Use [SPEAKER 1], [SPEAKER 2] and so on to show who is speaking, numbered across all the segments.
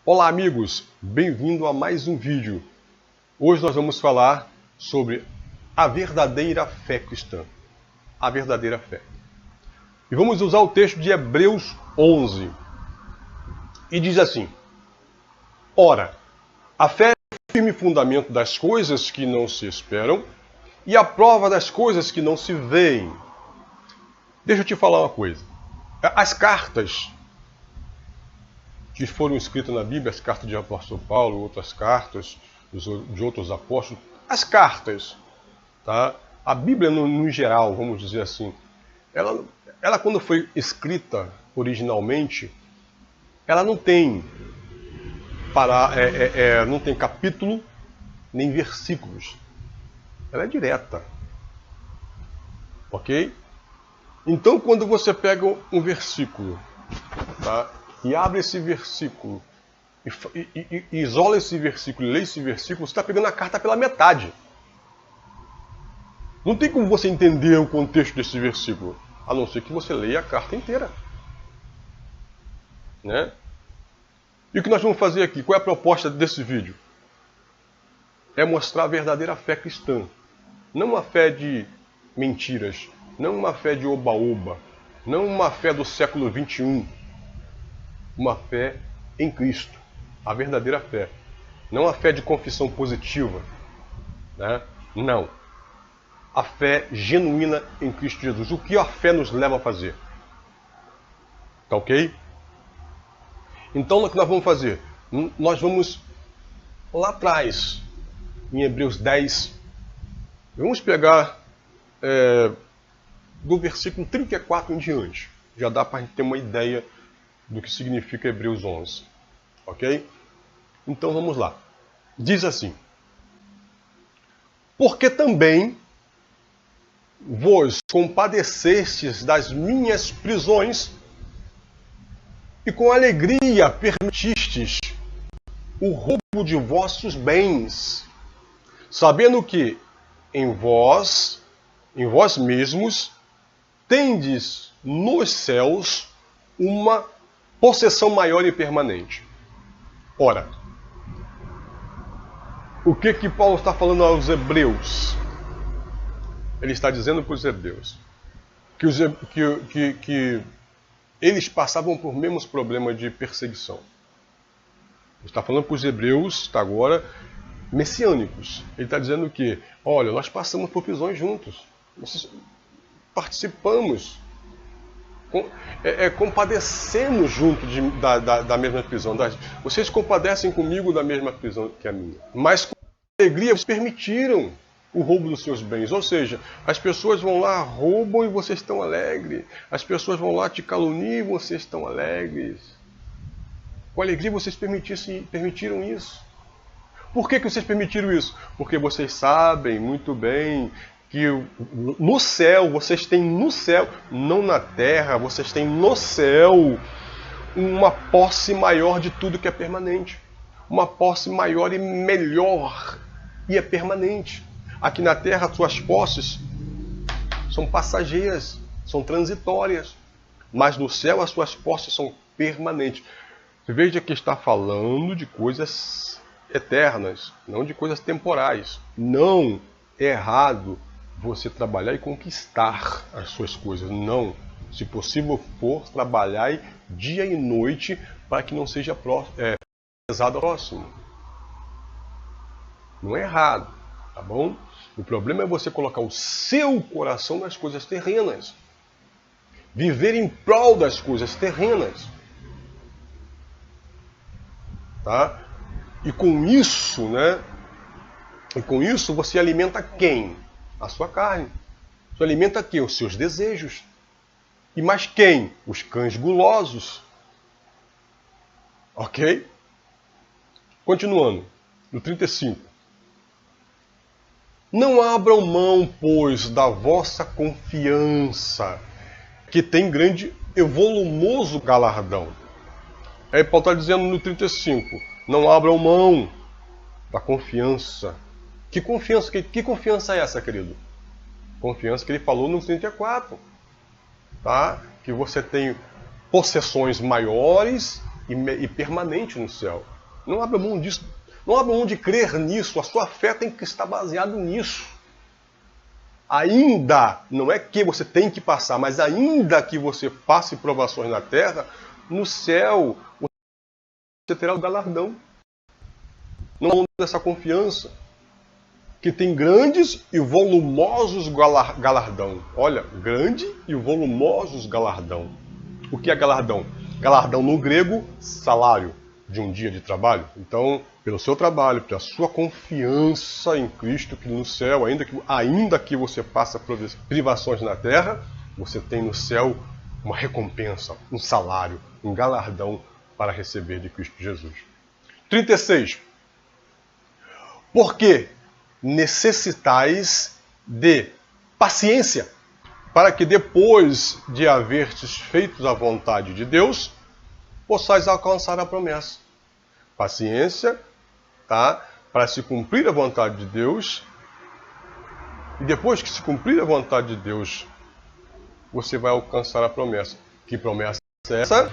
[SPEAKER 1] Olá amigos, bem-vindo a mais um vídeo. Hoje nós vamos falar sobre a verdadeira fé cristã. A verdadeira fé. E vamos usar o texto de Hebreus 11. E diz assim: Ora, a fé é o firme fundamento das coisas que não se esperam e a prova das coisas que não se veem. Deixa eu te falar uma coisa. As cartas que foram escritas na Bíblia, as cartas de apóstolo Paulo, outras cartas de outros apóstolos, as cartas, tá? A Bíblia no geral, vamos dizer assim, ela quando foi escrita originalmente, ela não tem não tem capítulo nem versículos. Ela é direta, ok? Então quando você pega um versículo, tá? E abre esse versículo, e isola esse versículo, e lê esse versículo, você está pegando a carta pela metade. Não tem como você entender o contexto desse versículo, a não ser que você leia a carta inteira. Né? E o que nós vamos fazer aqui? Qual é a proposta desse vídeo? É mostrar a verdadeira fé cristã. Não uma fé de mentiras, não uma fé de oba-oba, não uma fé do século XXI. Uma fé em Cristo, a verdadeira fé. Não a fé de confissão positiva, né? Não. A fé genuína em Cristo Jesus. O que a fé nos leva a fazer? Tá ok? Então o que nós vamos fazer? Nós vamos lá atrás, em Hebreus 10, vamos pegar do versículo 34 em diante. Já dá para a gente ter uma ideia do que significa Hebreus 11. Ok? Então vamos lá. Diz assim: Porque também vos compadecestes das minhas prisões e com alegria permitistes o roubo de vossos bens, sabendo que em vós mesmos, tendes nos céus uma possessão maior e permanente. Ora, o que Paulo está falando aos hebreus? Ele está dizendo para os hebreus que eles passavam por mesmos problemas de perseguição. Ele está falando para os hebreus, está agora, messiânicos. Ele está dizendo que, olha, nós passamos por prisões juntos. Nós participamos, compadecemos junto da mesma prisão. Vocês compadecem comigo da mesma prisão que a minha. Mas com alegria vocês permitiram o roubo dos seus bens. Ou seja, as pessoas vão lá, roubam e vocês estão alegres. As pessoas vão lá, te caluniam e vocês estão alegres. Com alegria vocês permitiram isso. Por que vocês permitiram isso? Porque vocês sabem muito bem que no céu, vocês têm no céu, não na terra, vocês têm no céu uma posse maior de tudo que é permanente. Uma posse maior e melhor e é permanente. Aqui na terra, as suas posses são passageiras, são transitórias. Mas no céu, as suas posses são permanentes. Veja que está falando de coisas eternas, não de coisas temporais. Não é errado você trabalhar e conquistar as suas coisas. Não. Se possível for, trabalhar dia e noite para que não seja pesado ao próximo. Não é errado, tá bom? O problema é você colocar o seu coração nas coisas terrenas. Viver em prol das coisas terrenas. Tá? E com isso, né? E com isso você alimenta quem? A sua carne. Você alimenta quem? Os seus desejos. E mais quem? Os cães gulosos. Ok? Continuando. No 35. Não abram mão, pois, da vossa confiança, que tem grande e volumoso galardão. Aí Paulo está dizendo no 35, não abram mão da confiança. Que confiança é essa, querido? Confiança que ele falou no 34. Tá? Que você tem possessões maiores e permanentes no céu. Não abra mão disso. Não abra mão de crer nisso. A sua fé tem que estar baseada nisso. Ainda, não é que você tem que passar, mas ainda que você passe provações na terra, no céu você terá o galardão. Não há dessa confiança, que tem grandes e volumosos galardão. Olha, grande e volumosos galardão. O que é galardão? Galardão no grego, salário de um dia de trabalho. Então, pelo seu trabalho, pela sua confiança em Cristo, que no céu, ainda que você passe privações na terra, você tem no céu uma recompensa, um salário, um galardão para receber de Cristo Jesus. 36. Porque necessitais de paciência, para que depois de haverdes feito a vontade de Deus, possais alcançar a promessa. Paciência, tá? Para se cumprir a vontade de Deus, e depois que se cumprir a vontade de Deus, você vai alcançar a promessa. Que promessa é essa?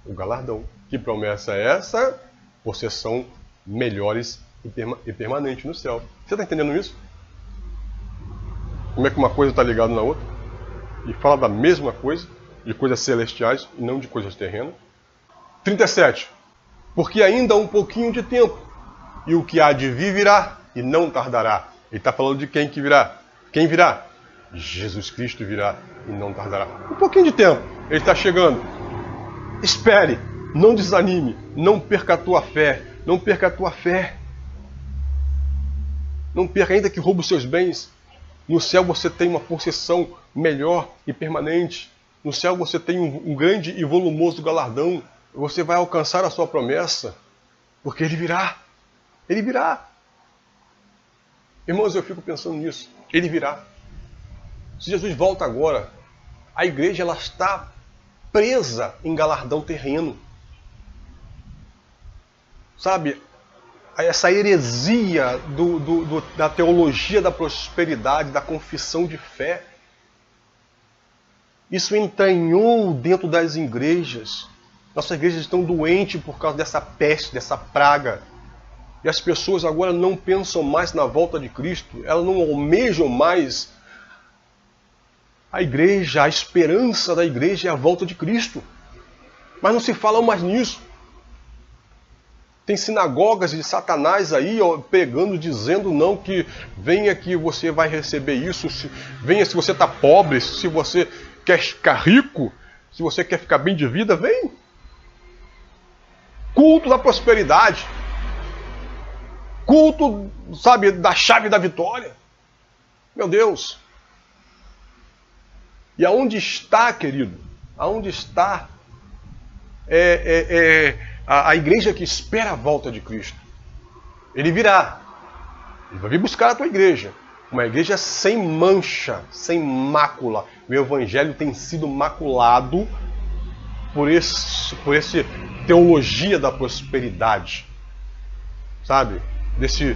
[SPEAKER 1] O galardão. Que promessa é essa? Possessão melhores e permanente no céu. Você está entendendo isso? Como é que uma coisa está ligada na outra? E fala da mesma coisa, de coisas celestiais e não de coisas terrenas. 37. Porque ainda há um pouquinho de tempo, e o que há de vir virá, e não tardará. Ele está falando de quem que virá? Quem virá? Jesus Cristo virá e não tardará. Um pouquinho de tempo, ele está chegando. Espere, não desanime, não perca a tua fé, não perca a tua fé. Não perca, ainda que roube os seus bens. No céu você tem uma possessão melhor e permanente. No céu você tem um grande e volumoso galardão. Você vai alcançar a sua promessa, porque ele virá. Ele virá. Irmãos, eu fico pensando nisso. Ele virá. Se Jesus volta agora, a igreja ela está presa em galardão terreno. Sabe? Essa heresia da teologia da prosperidade, da confissão de fé, isso entranhou dentro das igrejas. Nossas igrejas estão doentes por causa dessa peste, dessa praga. E as pessoas agora não pensam mais na volta de Cristo, elas não almejam mais a igreja, a esperança da igreja é a volta de Cristo. Mas não se fala mais nisso. Tem sinagogas de Satanás aí ó, pregando, dizendo não, que venha que você vai receber isso, venha se você está pobre, se você quer ficar rico, se você quer ficar bem de vida, vem. Culto da prosperidade. Culto, sabe, da chave da vitória. Meu Deus. E aonde está, querido? Aonde está a igreja que espera a volta de Cristo? Ele virá. Ele vai vir buscar a tua igreja. Uma igreja sem mancha, sem mácula. O evangelho tem sido maculado por esse teologia da prosperidade. Sabe? Desse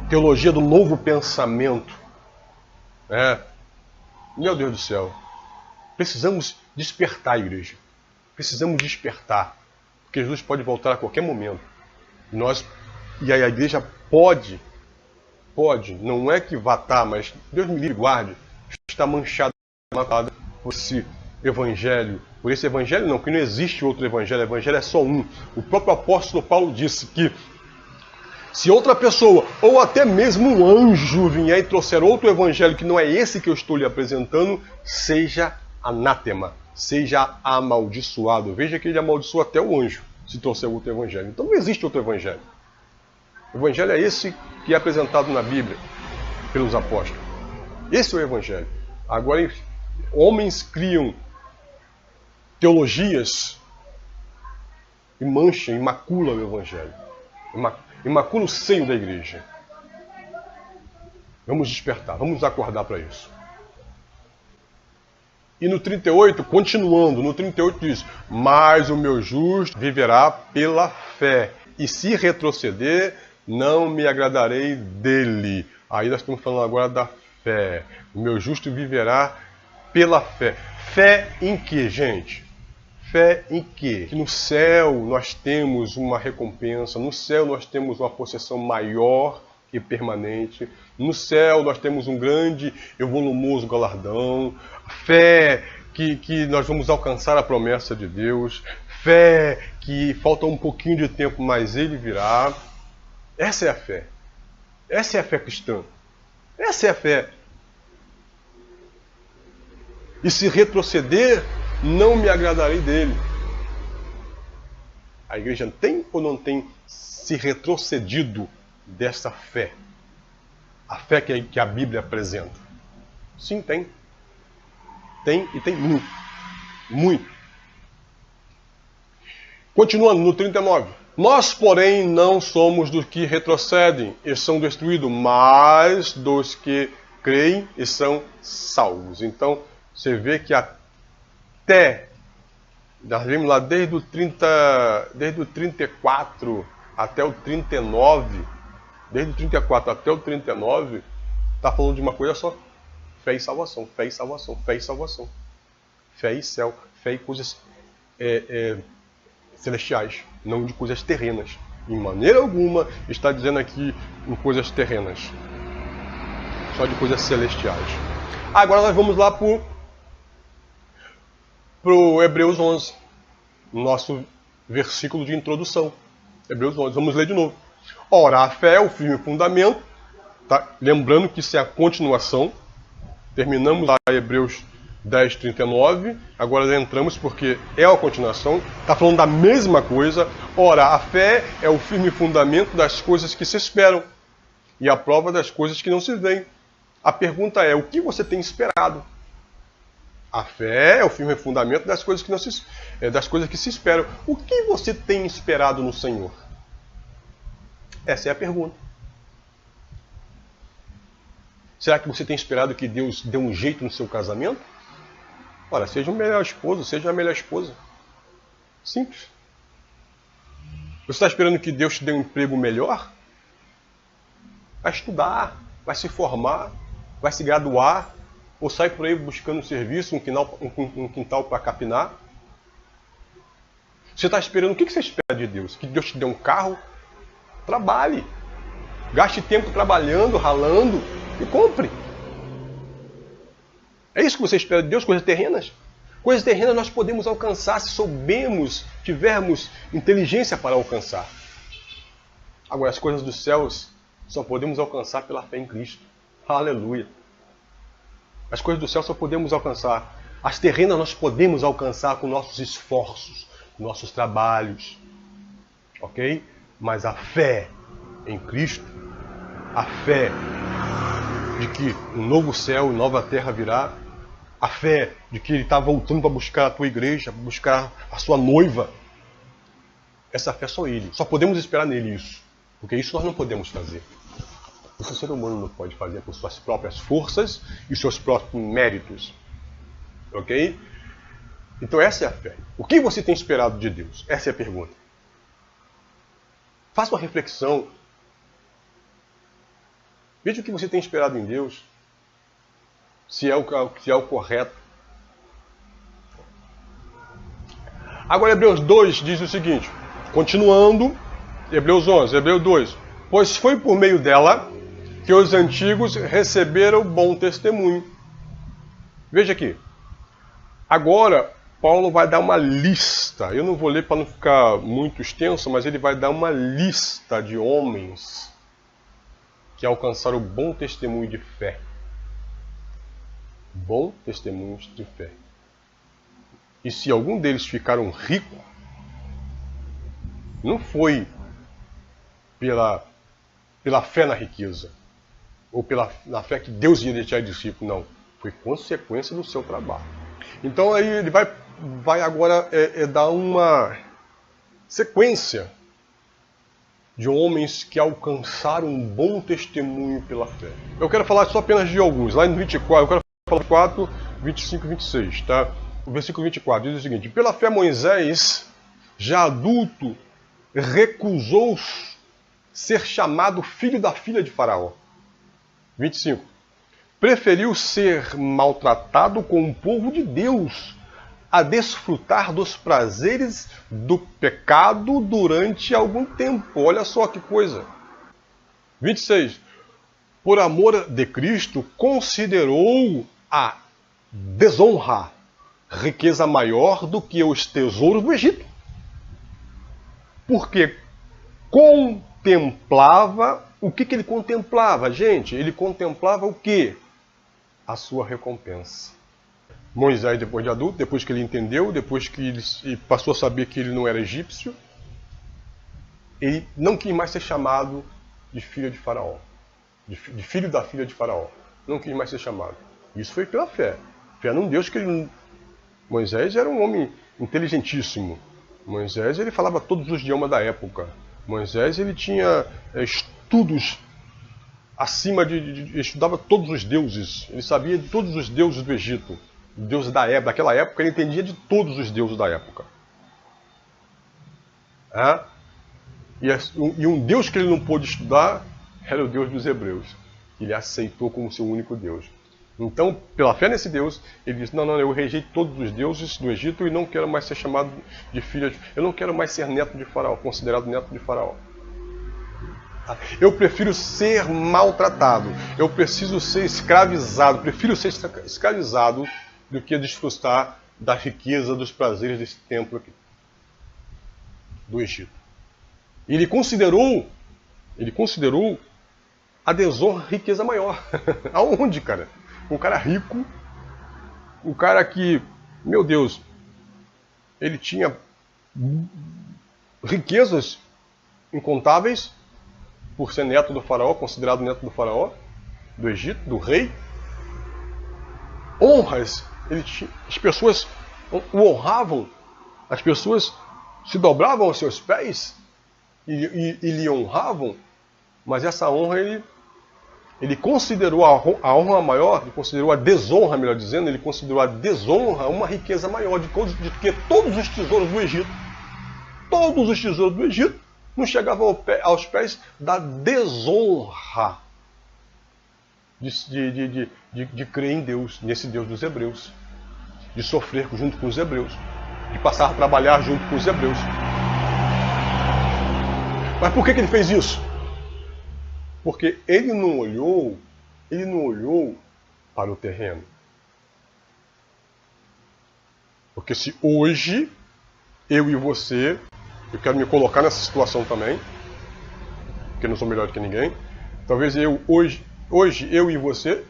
[SPEAKER 1] teologia do novo pensamento. Meu Deus do céu. Precisamos despertar, igreja. Precisamos despertar. Porque Jesus pode voltar a qualquer momento. E aí a igreja pode, não é que vá estar, mas Deus me livre e guarde, está manchada por esse evangelho. Por esse evangelho não, que não existe outro evangelho, o evangelho é só um. O próprio apóstolo Paulo disse que se outra pessoa, ou até mesmo um anjo vier e trouxer outro evangelho que não é esse que eu estou lhe apresentando, seja anátema, seja amaldiçoado. Veja que ele amaldiçoa até o anjo, se trouxer outro evangelho. Então não existe outro evangelho. O evangelho é esse que é apresentado na Bíblia, pelos apóstolos. Esse é o evangelho. Agora, homens criam teologias e mancham, e maculam o evangelho. E macula o seio da igreja. Vamos despertar, vamos acordar para isso. E no 38, continuando, no 38 diz: mas o meu justo viverá pela fé, e se retroceder, não me agradarei dele. Aí nós estamos falando agora da fé. O meu justo viverá pela fé. Fé em que, gente? Fé em quê? Que no céu nós temos uma recompensa, no céu nós temos uma possessão maior e permanente, no céu nós temos um grande e volumoso galardão, fé que nós vamos alcançar a promessa de Deus, fé que falta um pouquinho de tempo, mas Ele virá. Essa é a fé. Essa é a fé cristã. Essa é a fé. E se retroceder, não me agradarei dele. A igreja tem ou não tem se retrocedido dessa fé? A fé que a Bíblia apresenta? Sim, tem. Tem e tem muito. Muito. Continuando no 39. Nós, porém, não somos dos que retrocedem e são destruídos, mas dos que creem e são salvos. Então, você vê que até, nós vimos lá desde o 34 até o 39, desde o 34 até o 39, está falando de uma coisa só: fé e salvação, fé e salvação, fé e salvação. Fé e céu, fé e coisas celestiais, não de coisas terrenas. Em maneira alguma está dizendo aqui em coisas terrenas, só de coisas celestiais. Agora nós vamos lá para o Hebreus 11, nosso versículo de introdução. Hebreus 11, vamos ler de novo. Ora, a fé é o firme fundamento, tá? Lembrando que isso é a continuação. Terminamos lá em Hebreus 10, 39, agora entramos porque é a continuação, está falando da mesma coisa. Ora, a fé é o firme fundamento das coisas que se esperam e a prova das coisas que não se veem. A pergunta é: o que você tem esperado? A fé é o firme fundamento das coisas que se esperam. O que você tem esperado no Senhor? Essa é a pergunta. Será que você tem esperado que Deus dê um jeito no seu casamento? Ora, seja o melhor esposo, seja a melhor esposa. Simples. Você está esperando que Deus te dê um emprego melhor? Vai estudar, vai se formar, vai se graduar, ou sai por aí buscando um serviço, um quintal para capinar? Você está esperando, o que você espera de Deus? Que Deus te dê um carro? Trabalhe. Gaste tempo trabalhando, ralando e compre. É isso que você espera de Deus? Coisas terrenas? Coisas terrenas nós podemos alcançar se soubermos, tivermos inteligência para alcançar. Agora, as coisas dos céus só podemos alcançar pela fé em Cristo. Aleluia. As coisas do céu só podemos alcançar. As terrenas nós podemos alcançar com nossos esforços, com nossos trabalhos. Ok? Mas a fé em Cristo, a fé de que um novo céu e nova terra virá, a fé de que Ele está voltando para buscar a tua igreja, para buscar a sua noiva, essa fé é só Ele. Só podemos esperar nele isso. Porque isso nós não podemos fazer. Isso o ser humano não pode fazer por suas próprias forças e seus próprios méritos. Ok? Então essa é a fé. O que você tem esperado de Deus? Essa é a pergunta. Faça uma reflexão. Veja o que você tem esperado em Deus. Se é o correto. Agora Hebreus 2 diz o seguinte. Continuando, Hebreus 11, Hebreus 2. Pois foi por meio dela que os antigos receberam bom testemunho. Veja aqui. Agora, Paulo vai dar uma lista. Eu não vou ler para não ficar muito extenso, mas ele vai dar uma lista de homens que alcançaram o bom testemunho de fé. Bom testemunho de fé. E se algum deles ficaram ricos, não foi pela fé na riqueza, ou na fé que Deus ia deixar de rico, não. Foi consequência do seu trabalho. Então aí ele vai agora dar uma sequência de homens que alcançaram um bom testemunho pela fé. Eu quero falar só apenas de alguns. Lá no 24, eu quero falar 4, 25 e 26, tá? O versículo 24 diz o seguinte: pela fé Moisés, já adulto, recusou ser chamado filho da filha de Faraó. 25. Preferiu ser maltratado com o povo de Deus a desfrutar dos prazeres do pecado durante algum tempo. Olha só que coisa. 26. Por amor de Cristo, considerou a desonra riqueza maior do que os tesouros do Egito. Porque contemplava, o que ele contemplava, gente? Ele contemplava o quê? A sua recompensa. Moisés, depois de adulto, depois que ele entendeu, depois que ele passou a saber que ele não era egípcio, ele não quis mais ser chamado de filho de Faraó, de filho da filha de Faraó. Não quis mais ser chamado. Isso foi pela fé. Fé num Deus que ele... Moisés era um homem inteligentíssimo. Moisés, ele falava todos os idiomas da época. Moisés, ele tinha estudos acima ele estudava todos os deuses. Ele sabia de todos os deuses do Egito. Deuses da época. Daquela época, ele entendia de todos os deuses da época. E um Deus que ele não pôde estudar era o Deus dos hebreus. Ele aceitou como seu único Deus. Então, pela fé nesse Deus, ele disse, não, eu rejeito todos os deuses do Egito e não quero mais ser chamado de filho, eu não quero mais ser neto de Faraó, considerado neto de Faraó. Eu prefiro ser maltratado, eu preciso ser escravizado, prefiro ser escravizado do que desfrutar da riqueza, dos prazeres desse templo aqui, do Egito. E ele considerou a desonra riqueza maior. Aonde, cara? Um cara rico, um cara que, meu Deus, ele tinha riquezas incontáveis por ser neto do faraó, considerado neto do faraó, do Egito, do rei. Honras, as pessoas o honravam, as pessoas se dobravam aos seus pés e lhe honravam, mas essa honra ele considerou a honra maior, ele considerou a desonra, melhor dizendo, ele considerou a desonra uma riqueza maior de que todos os tesouros do Egito. Todos os tesouros do Egito não chegavam aos pés da desonra de crer em Deus, nesse Deus dos hebreus, de sofrer junto com os hebreus, de passar a trabalhar junto com os hebreus. Mas por que ele fez isso? Porque ele não olhou para o terreno. Porque se hoje, eu e você, eu quero me colocar nessa situação também, porque não sou melhor do que ninguém, talvez hoje eu e você,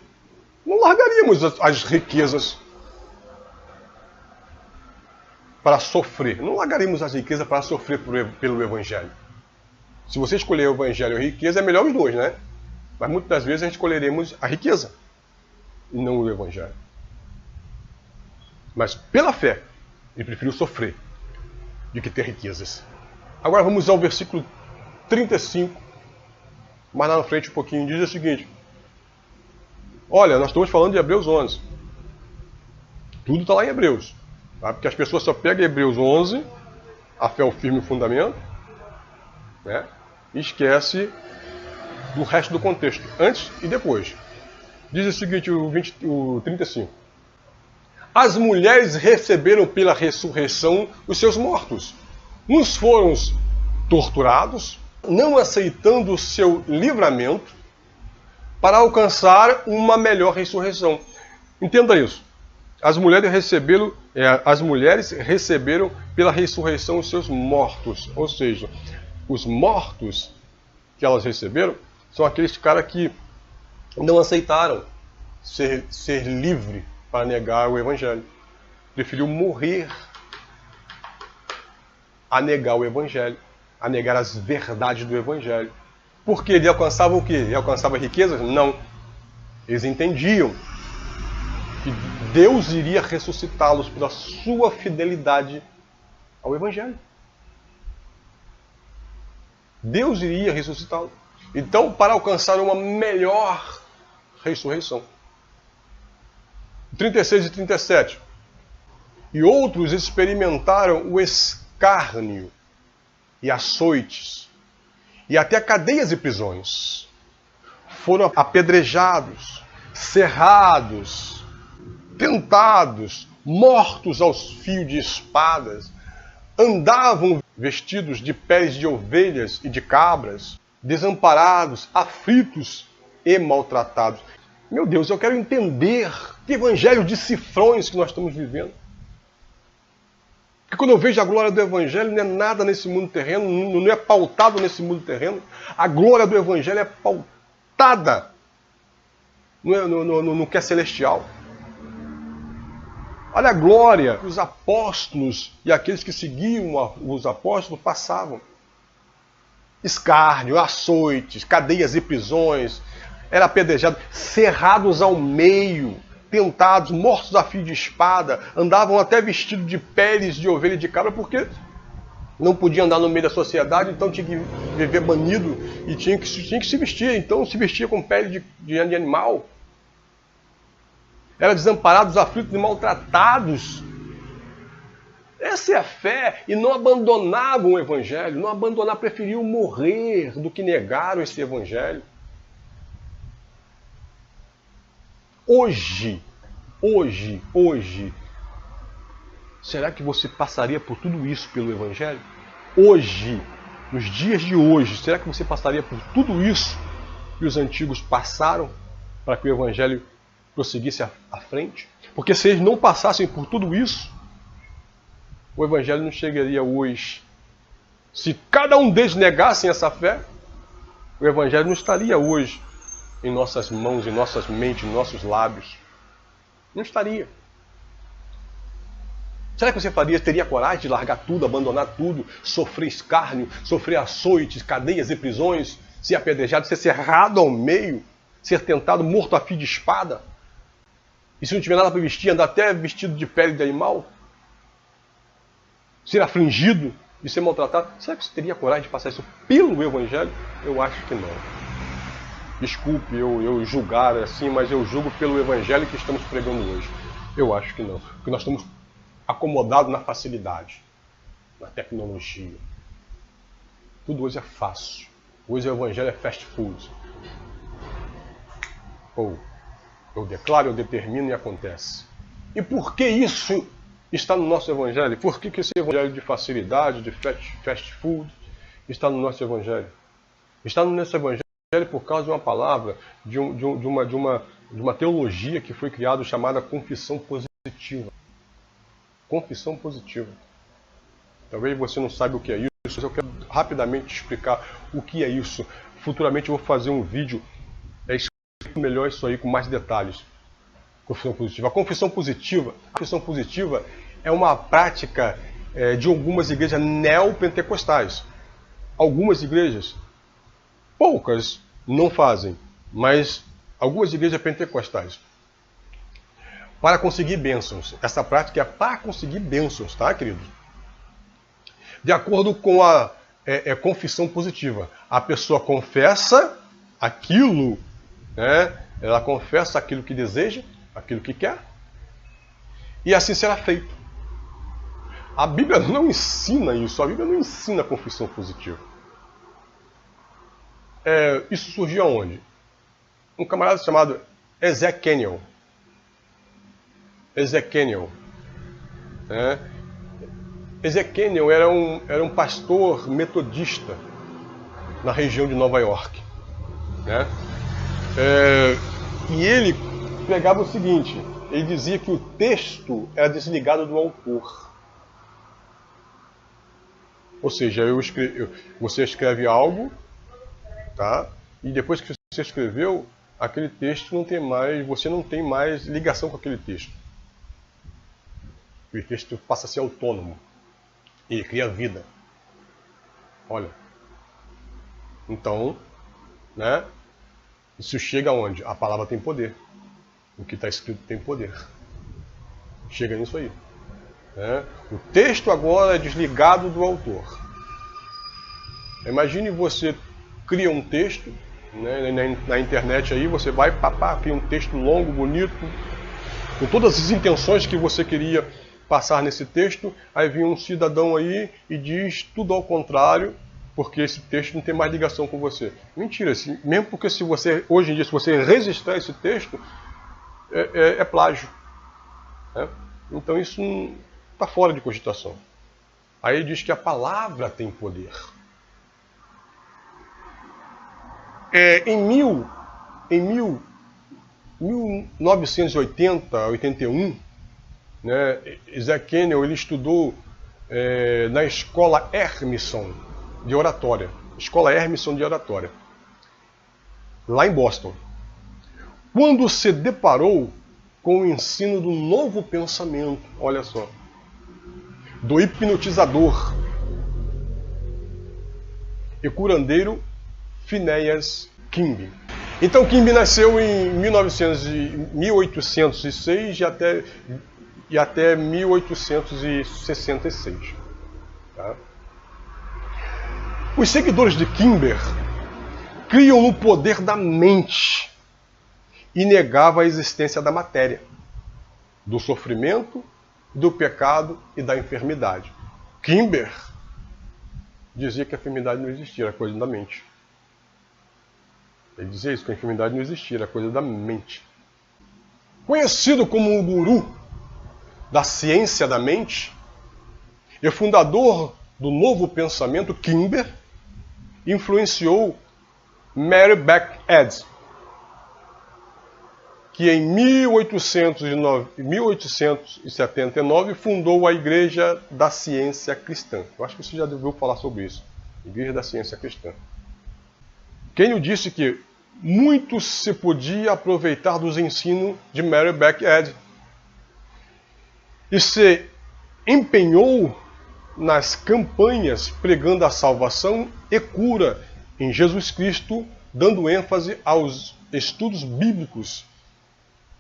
[SPEAKER 1] não largaríamos as riquezas para sofrer. Não largaríamos as riquezas para sofrer pelo Evangelho. Se você escolher o Evangelho e a riqueza, é melhor os dois, né? Mas muitas das vezes a gente escolheremos a riqueza e não o Evangelho. Mas pela fé, ele preferiu sofrer do que ter riquezas. Agora vamos ao versículo 35, mais lá na frente um pouquinho, diz o seguinte. Olha, nós estamos falando de Hebreus 11. Tudo está lá em Hebreus. Tá? Porque as pessoas só pegam Hebreus 11, a fé é o firme fundamento, né? E esquece do resto do contexto, antes e depois. Diz o seguinte, o 35. As mulheres receberam pela ressurreição os seus mortos. Uns foram torturados, não aceitando o seu livramento, para alcançar uma melhor ressurreição. Entenda isso. As mulheres receberam pela ressurreição os seus mortos. Ou seja, os mortos que elas receberam são aqueles caras que não aceitaram ser livre para negar o Evangelho. Preferiu morrer a negar o Evangelho, a negar as verdades do Evangelho. Porque ele alcançava o quê? Ele alcançava riquezas? Não. Eles entendiam que Deus iria ressuscitá-los pela sua fidelidade ao Evangelho. Deus iria ressuscitá-los. Então, para alcançar uma melhor ressurreição. 36 e 37. E outros experimentaram o escárnio e açoites, e até cadeias e prisões. Foram apedrejados, cerrados, tentados, mortos aos fios de espadas, andavam vestidos de peles de ovelhas e de cabras, desamparados, aflitos e maltratados. Meu Deus, eu quero entender que evangelho de cifrões que nós estamos vivendo. Porque quando eu vejo a glória do evangelho, não é nada nesse mundo terreno, não é pautado nesse mundo terreno. A glória do evangelho é pautada no que é celestial. Olha a glória que os apóstolos e aqueles que seguiam os apóstolos passavam. Escárnio, açoites, cadeias e prisões, era apedrejado, cerrados ao meio, tentados, mortos a fio de espada, andavam até vestidos de peles de ovelha e de cabra, porque não podiam andar no meio da sociedade, então tinha que viver banido e tinha que se vestir, então se vestia com pele de animal. Eram desamparados, aflitos e maltratados. Essa é a fé. E não abandonavam o evangelho, não abandonaram, preferiam morrer do que negaram esse evangelho. Hoje, será que você passaria por tudo isso pelo evangelho? Hoje, nos dias de hoje, será que você passaria por tudo isso que os antigos passaram para que o evangelho prosseguisse à frente? Porque se eles não passassem por tudo isso, o evangelho não chegaria hoje. Se cada um deles negassem essa fé, o evangelho não estaria hoje em nossas mãos, em nossas mentes, em nossos lábios. Não estaria. Será que você teria coragem de largar tudo, abandonar tudo, sofrer escárnio, sofrer açoites, cadeias e prisões, ser apedrejado, ser cerrado ao meio, ser tentado, morto a fio de espada? E se não tiver nada para vestir, andar até vestido de pele de animal? Ser afligido e ser maltratado? Será que você teria coragem de passar isso pelo evangelho? Eu acho que não. Desculpe eu julgar assim, mas eu julgo pelo evangelho que estamos pregando hoje. Eu acho que não. Porque nós estamos acomodados na facilidade, na tecnologia. Tudo hoje é fácil. Hoje o evangelho é fast food. Ou eu declaro, eu determino e acontece. E por que isso está no nosso evangelho? Por que esse evangelho de facilidade, de fast food, está no nosso evangelho? Está no nosso evangelho por causa de uma palavra, de uma teologia que foi criada chamada confissão positiva. Confissão positiva. Talvez você não saiba o que é isso, mas eu quero rapidamente explicar o que é isso. Futuramente eu vou fazer um vídeo explicando melhor isso aí com mais detalhes. Confissão positiva. A confissão positiva é uma prática de algumas igrejas neopentecostais. Algumas igrejas, poucas não fazem, mas algumas igrejas pentecostais. Para conseguir bênçãos. Essa prática é para conseguir bênçãos, tá, queridos? De acordo com a confissão positiva. A pessoa confessa aquilo, né? Ela confessa aquilo que deseja, aquilo que quer, e assim será feito. A Bíblia não ensina isso, a Bíblia não ensina a confissão positiva. Isso surgiu aonde? Um camarada chamado Ezequiel. Ezequiel era um pastor metodista na região de Nova York. Né? E ele pregava o seguinte, ele dizia que o texto era desligado do autor. Ou seja, você escreve algo, tá? E depois que você escreveu, aquele texto não tem mais, você não tem mais ligação com aquele texto. O texto passa a ser autônomo. Ele cria vida. Olha. Então, né? Isso chega aonde? A palavra tem poder. O que está escrito tem poder. Chega nisso aí. Né? O texto agora é desligado do autor. Imagine você cria um texto, né, na internet aí, você vai, cria um texto longo, bonito, com todas as intenções que você queria passar nesse texto, aí vem um cidadão aí e diz tudo ao contrário, porque esse texto não tem mais ligação com você. Mentira, assim, mesmo porque se você, hoje em dia, se você registrar esse texto, é plágio. Né? Então isso está fora de cogitação. Aí ele diz que a palavra tem poder. Em 1980, 81, né, Isaac Kenyon ele estudou na escola Emerson de oratória. Escola Emerson de oratória. Lá em Boston. Quando se deparou com o ensino do novo pensamento, olha só, do hipnotizador e curandeiro Phineas Kimby. Então Kimby nasceu em 1806 e até 1866. Tá? Os seguidores de Kimber criam no poder da mente e negavam a existência da matéria, do sofrimento, do pecado e da enfermidade. Kimber dizia que a enfermidade não existia, era coisa da mente. Ele dizia isso, que a enfermidade não existia, era coisa da mente. Conhecido como o guru da ciência da mente e fundador do novo pensamento, Kimber influenciou Mary Beck Eddy, que em 1879 fundou a Igreja da Ciência Cristã. Eu acho que você já ouviu falar sobre isso. Igreja da Ciência Cristã. Kenyon disse que muito se podia aproveitar dos ensinos de Mary Beck Eddy e se empenhou nas campanhas pregando a salvação e cura em Jesus Cristo, dando ênfase aos estudos bíblicos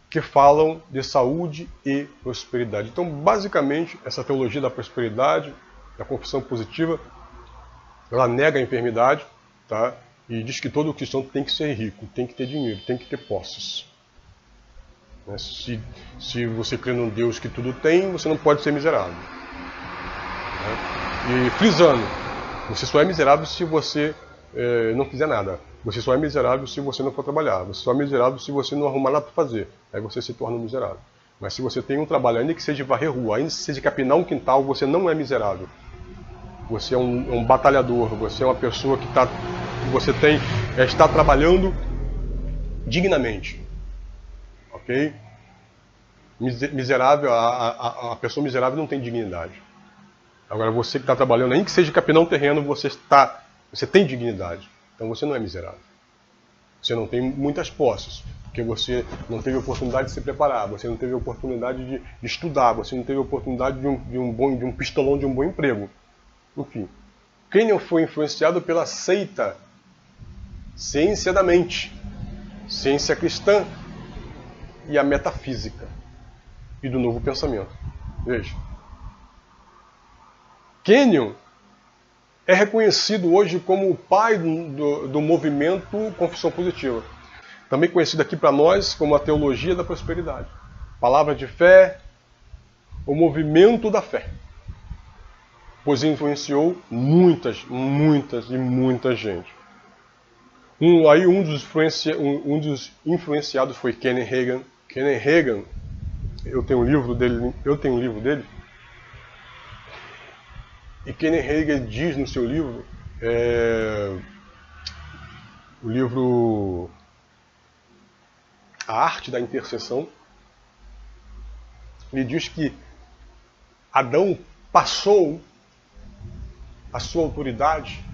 [SPEAKER 1] que falam de saúde e prosperidade. Então, basicamente, essa teologia da prosperidade, da confissão positiva, ela nega a enfermidade, tá? E diz que todo cristão tem que ser rico, tem que ter dinheiro, tem que ter posses. Se você crê num Deus que tudo tem, você não pode ser miserável. E frisando, você só é miserável se você não fizer nada. Você só é miserável se você não for trabalhar. Você só é miserável se você não arrumar nada para fazer. Aí você se torna miserável. Mas se você tem um trabalho, ainda que seja varrer rua, ainda que seja capinar um quintal, você não é miserável. Você é um batalhador, você é uma pessoa que está trabalhando dignamente. Ok? Miserável, a pessoa miserável não tem dignidade. Agora você que está trabalhando, ainda que seja capinar um terreno, você tem dignidade. Então você não é miserável. Você não tem muitas posses, porque você não teve oportunidade de se preparar, você não teve oportunidade de estudar, você não teve oportunidade de um pistolão, de um bom emprego. Enfim, Kenyon foi influenciado pela seita ciência da mente, ciência cristã e a metafísica e do novo pensamento. Veja. Kenyon é reconhecido hoje como o pai do movimento Confissão Positiva. Também conhecido aqui para nós como a teologia da prosperidade. Palavra de fé, o movimento da fé. Pois influenciou muita gente. Um dos influenciados foi Kenneth Hagin. Kenneth Hagin, eu tenho um livro dele. E Kenneth Hagin diz no seu livro, o livro A Arte da Intercessão, ele diz que Adão passou a sua autoridade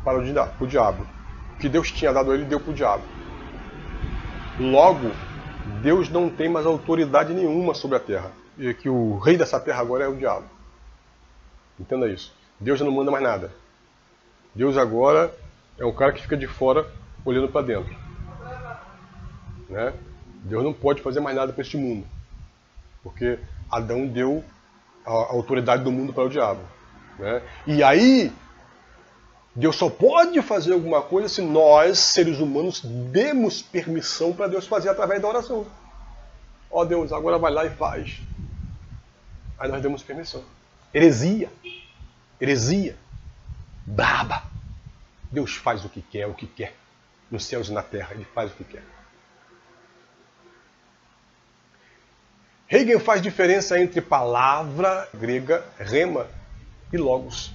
[SPEAKER 1] para o diabo. O que Deus tinha dado a ele, deu para o diabo. Logo, Deus não tem mais autoridade nenhuma sobre a terra. E que o rei dessa terra agora é o diabo. Entenda isso. Deus já não manda mais nada. Deus agora é um cara que fica de fora olhando para dentro. Né? Deus não pode fazer mais nada para este mundo. Porque Adão deu a autoridade do mundo para o diabo. Né? E aí, Deus só pode fazer alguma coisa se nós, seres humanos, demos permissão para Deus fazer através da oração. Ó Deus, agora vai lá e faz. Aí nós demos permissão. Heresia. Braba. Deus faz o que quer. Nos céus e na terra, Ele faz o que quer. Hegel faz diferença entre palavra grega, rema, e logos.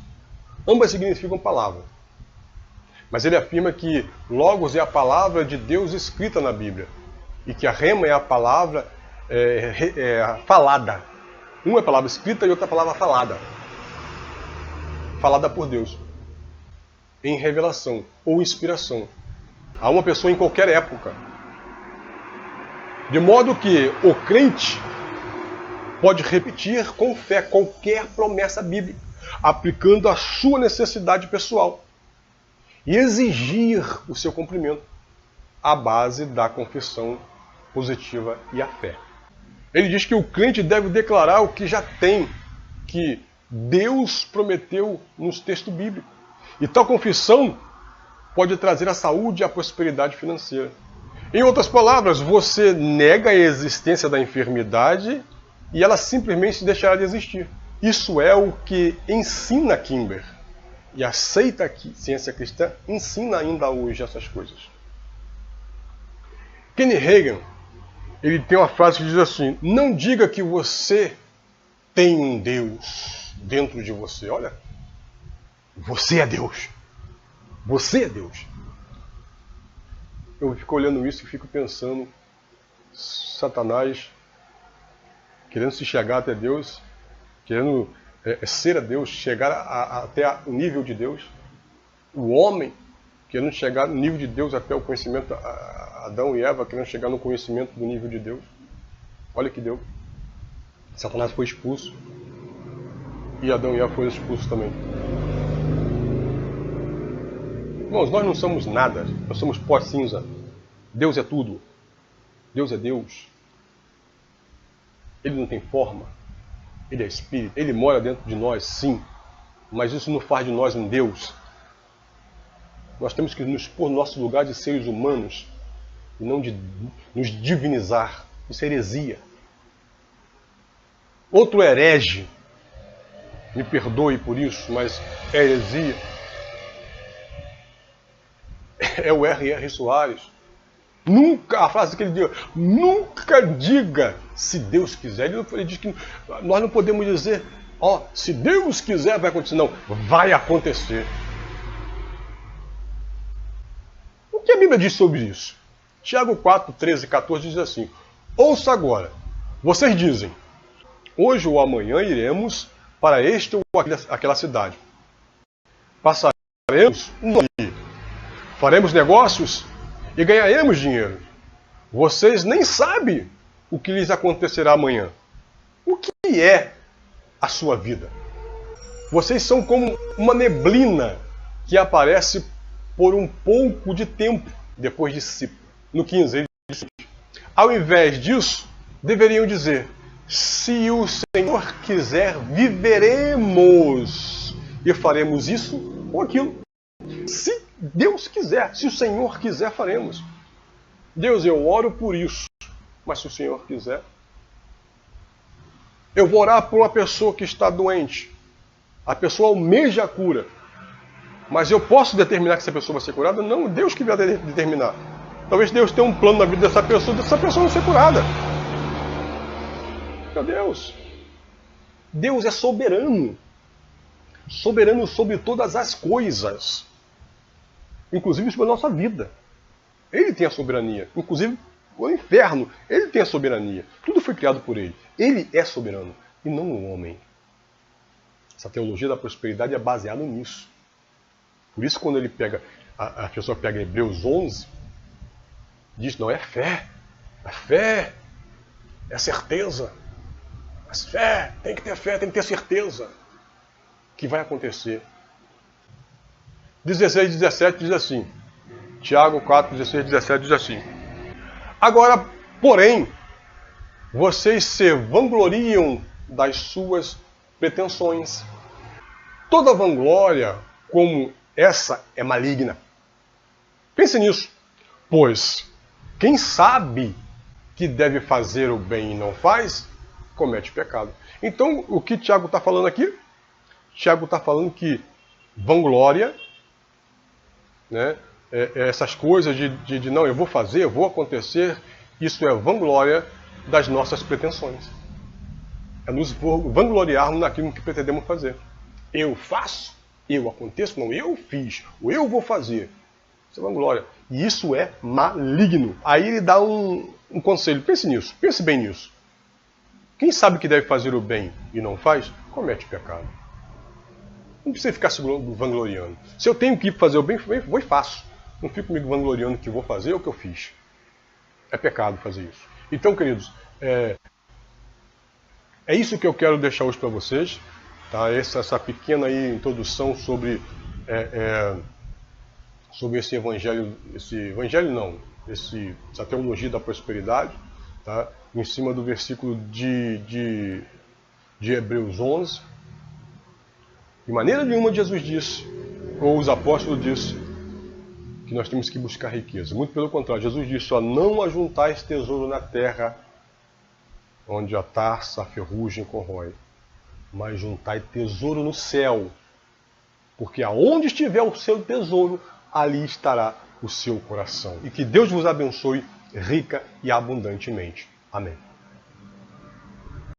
[SPEAKER 1] Ambas significam palavra. Mas ele afirma que logos é a palavra de Deus escrita na Bíblia. E que a rema é a palavra falada. Uma é a palavra escrita e outra é a palavra falada. Falada por Deus. Em revelação ou inspiração. A uma pessoa em qualquer época. De modo que o crente pode repetir com fé qualquer promessa bíblica, aplicando a sua necessidade pessoal e exigir o seu cumprimento à base da confissão positiva e a fé. Ele diz que o crente deve declarar o que já tem, que Deus prometeu nos textos bíblicos. E tal confissão pode trazer a saúde e a prosperidade financeira. Em outras palavras, você nega a existência da enfermidade e ela simplesmente deixará de existir. Isso é o que ensina Kimber. E a seita ciência cristã ensina ainda hoje essas coisas. Kenny Hagin, ele tem uma frase que diz assim: não diga que você tem um Deus dentro de você. Olha, você é Deus. Você é Deus. Eu fico olhando isso e fico pensando, Satanás querendo se chegar até Deus, querendo ser a Deus, chegar até o nível de Deus. O homem querendo chegar no nível de Deus até o conhecimento, Adão e Eva querendo chegar no conhecimento do nível de Deus. Olha que deu. Satanás foi expulso e Adão e Eva foram expulsos também. Irmãos, nós não somos nada, nós somos pó cinza. Deus é tudo. Deus é Deus. Ele não tem forma. Ele é espírito. Ele mora dentro de nós, sim. Mas isso não faz de nós um Deus. Nós temos que nos pôr no nosso lugar de seres humanos e não de nos divinizar. Isso é heresia. Outro herege, me perdoe por isso, mas é heresia, é o R.R. Soares. Nunca, a frase que ele diz, nunca diga se Deus quiser. Ele diz que nós não podemos dizer, se Deus quiser vai acontecer. Não, vai acontecer. O que a Bíblia diz sobre isso? Tiago 4, 13 e 14 diz assim: ouça agora, vocês dizem, hoje ou amanhã iremos para este ou aquela cidade. Passaremos ali, faremos negócios e ganharemos dinheiro. Vocês nem sabem o que lhes acontecerá amanhã. O que é a sua vida? Vocês são como uma neblina que aparece por um pouco de tempo, depois de si. No 15, ele diz: ao invés disso, deveriam dizer, se o Senhor quiser, viveremos e faremos isso ou aquilo. Se Deus quiser, se o Senhor quiser, faremos. Deus, eu oro por isso, mas se o Senhor quiser, eu vou orar por uma pessoa que está doente. A pessoa almeja a cura, mas eu posso determinar que essa pessoa vai ser curada? Não, Deus que vai determinar. Talvez Deus tenha um plano na vida dessa pessoa não ser curada. Meu Deus! Deus é soberano. Soberano sobre todas as coisas. Inclusive sobre a nossa vida. Ele tem a soberania. Inclusive o inferno. Ele tem a soberania. Tudo foi criado por ele. Ele é soberano. E não o homem. Essa teologia da prosperidade é baseada nisso. Por isso quando ele pega, a pessoa pega Hebreus 11, diz, não, é fé. A fé é certeza. Mas fé, tem que ter fé, tem que ter certeza que vai acontecer. 16, 17 diz assim, Tiago 4, 16, 17 diz assim: agora, porém, vocês se vangloriam das suas pretensões. Toda vanglória como essa é maligna. Pense nisso, pois quem sabe que deve fazer o bem e não faz, comete pecado. Então, o que Tiago está falando aqui? Tiago está falando que vanglória, né, essas coisas de não, eu vou fazer, eu vou acontecer, isso é vanglória das nossas pretensões. é nos vangloriarmos naquilo que pretendemos fazer. Eu faço, eu aconteço, não, eu fiz, ou eu vou fazer. Isso é vanglória. E isso é maligno. Aí ele dá um conselho, pense nisso, pense bem nisso. Quem sabe que deve fazer o bem e não faz, comete pecado. Não precisa ficar se vangloriando. Se eu tenho que fazer o bem, vou e faço. Não fico me vangloriando que vou fazer ou que eu fiz. É pecado fazer isso. Então, queridos, é isso que eu quero deixar hoje para vocês. Tá? Essa pequena aí introdução sobre esse evangelho, essa teologia da prosperidade, tá? Em cima do versículo de Hebreus 11. De maneira nenhuma Jesus disse, ou os apóstolos disseram, que nós temos que buscar riqueza. Muito pelo contrário, Jesus disse, não ajuntais tesouro na terra, onde a taça, a ferrugem corrói, mas juntai tesouro no céu, porque aonde estiver o seu tesouro, ali estará o seu coração. E que Deus vos abençoe rica e abundantemente. Amém.